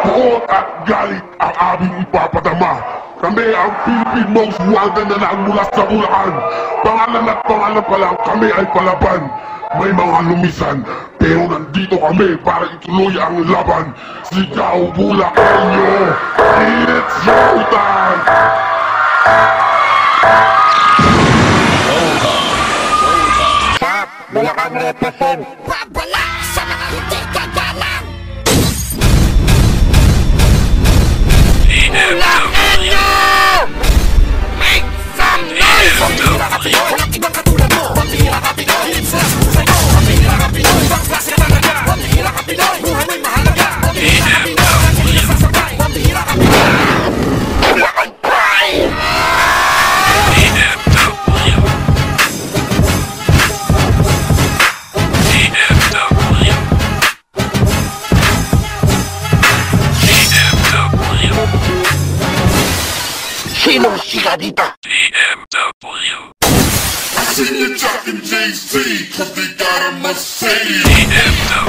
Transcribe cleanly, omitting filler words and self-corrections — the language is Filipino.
Buot at galit ang aming ipapadama. Kami ang Philippine Most Wanted na mula sa Bulacan. Pangalan at pangalan pa lang, kami ay palaban. May mga lumisan, pero nandito kami para ituloy ang laban. Sigaw Bulacanyo, it's showtime! Bulacan represent. Babala sa mga hindi kagalang. Bulacanyo! Make some noise! Pambihira ka Pinoy, walang ibang katulad mo. Pambihira ka Pinoy, himslas buhay mo. Pambihira ka Pinoy, ibang klase ka talaga. Pambihira ka Pinoy, buhay mo'y mahalaga. Pambihira ka Pinoy, ang hindi sasakay. Pambihira ka Pinoy, Bulacan Pride! Sinong sika dito? BMW. I seen you jockin' JC, cause they got a Mercedes. BMW.